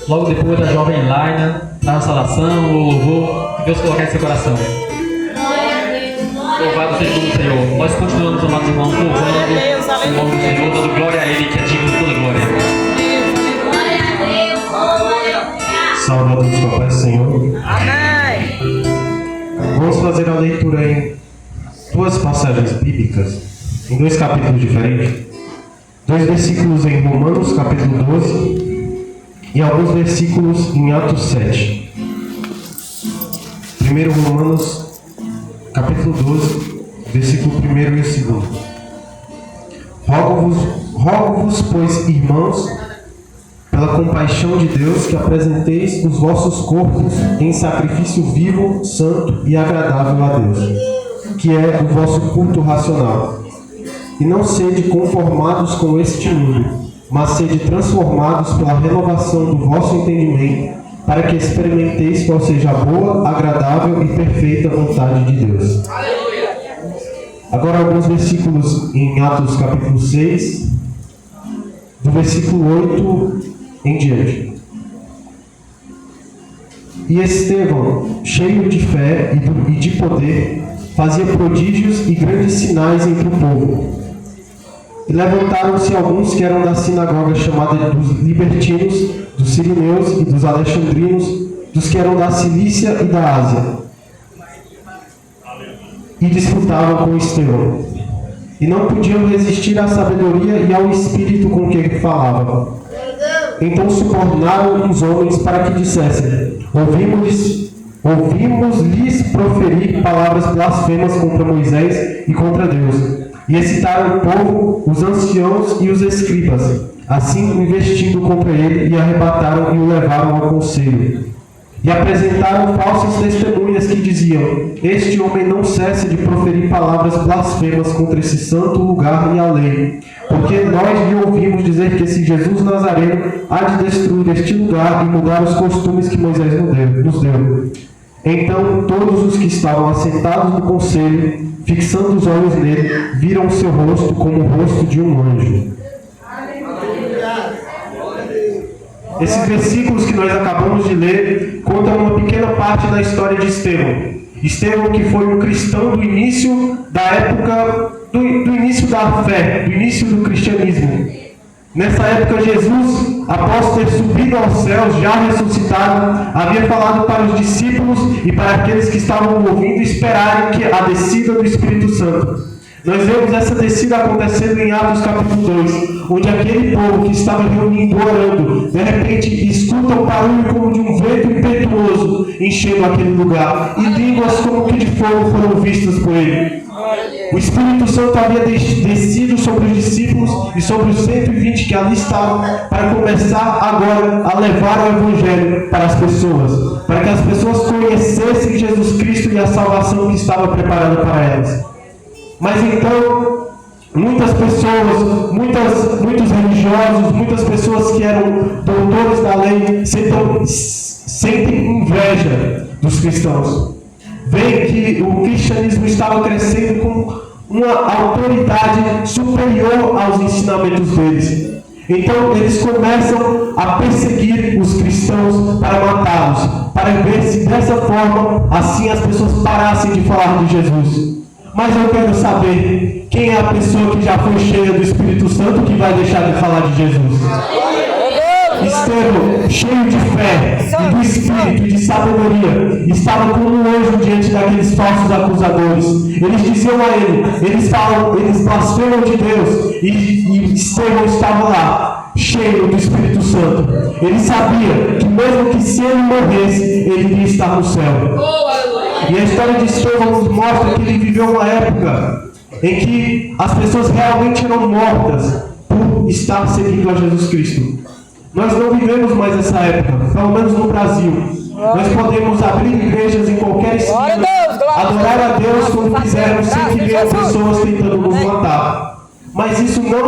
logo depois da jovem Laina, na saudação, o louvor que Deus colocar em seu coração. Louvado seja o Senhor. Nós continuamos, amados irmãos, louvando o nome do Senhor, dando glória a Ele, que é digno de toda glória. Salve a todos com a paz do Senhor. Amém. Vamos fazer a leitura em duas passagens bíblicas, em dois capítulos diferentes. 2 versículos em Romanos, capítulo 12, e alguns versículos em Atos 7. Primeiro Romanos, capítulo 12, versículo 1 e o 2. Rogo-vos, pois, irmãos, pela compaixão de Deus, que apresenteis os vossos corpos em sacrifício vivo, santo e agradável a Deus, que é o vosso culto racional. E não sede conformados com este mundo, mas sede transformados pela renovação do vosso entendimento, para que experimenteis qual seja a boa, agradável e perfeita vontade de Deus. Agora alguns versículos em Atos capítulo 6, do versículo 8 em diante. E Estevão, cheio de fé e de poder, fazia prodígios e grandes sinais entre o povo. E levantaram-se alguns que eram da sinagoga chamada dos libertinos, dos sirineus e dos alexandrinos, dos que eram da Cilícia e da Ásia, e disputavam com Estevão. E não podiam resistir à sabedoria e ao espírito com que ele falava. Então subornaram uns homens para que dissessem: Ouvimos-lhes proferir palavras blasfemas contra Moisés e contra Deus. E excitaram o povo, os anciãos e os escribas, assim investindo contra ele, e arrebataram e o levaram ao conselho. E apresentaram falsas testemunhas que diziam: Este homem não cessa de proferir palavras blasfemas contra esse santo lugar e a lei, porque nós lhe ouvimos dizer que esse Jesus Nazareno há de destruir este lugar e mudar os costumes que Moisés nos deu. Então todos os que estavam assentados no conselho, fixando os olhos nele, viram o seu rosto como o rosto de um anjo. Esses versículos que nós acabamos de ler contam uma pequena parte da história de Estevão. Estevão, que foi um cristão do início da época, do início da fé, do início do cristianismo. Nessa época, Jesus, após ter subido aos céus, já ressuscitado, havia falado para os discípulos e para aqueles que estavam ouvindo esperarem a descida do Espírito Santo. Nós vemos essa descida acontecendo em Atos capítulo 2, onde aquele povo que estava reunindo, orando, de repente escuta um barulho como de um vento impetuoso enchendo aquele lugar, e línguas como que de fogo foram vistas por ele. O Espírito Santo havia descido sobre os discípulos e sobre os 120 que ali estavam, para começar agora a levar o Evangelho para as pessoas, para que as pessoas conhecessem Jesus Cristo e a salvação que estava preparada para elas. Mas então, muitas pessoas, muitos religiosos, muitas pessoas que eram doutores da lei, sentem inveja dos cristãos. Veem que o cristianismo estava crescendo com uma autoridade superior aos ensinamentos deles. Então eles começam a perseguir os cristãos para matá-los, para ver se dessa forma, assim as pessoas parassem de falar de Jesus. Mas eu quero saber quem é a pessoa que já foi cheia do Espírito Santo que vai deixar de falar de Jesus. Estevão, cheio de fé e do Espírito e de sabedoria, estava como um anjo diante daqueles falsos acusadores. Eles diziam a ele, eles blasfemam de Deus, e Estevão estava lá, cheio do Espírito Santo. Ele sabia que mesmo que se ele morresse, ele iria estar no céu. E a história de Estevão nos mostra que ele viveu uma época em que as pessoas realmente eram mortas por estar seguindo a Jesus Cristo. Nós não vivemos mais essa época, pelo menos no Brasil. Nós podemos abrir igrejas em qualquer esquina, adorar a Deus como quisermos, sem que venham pessoas tentando nos matar. Mas isso não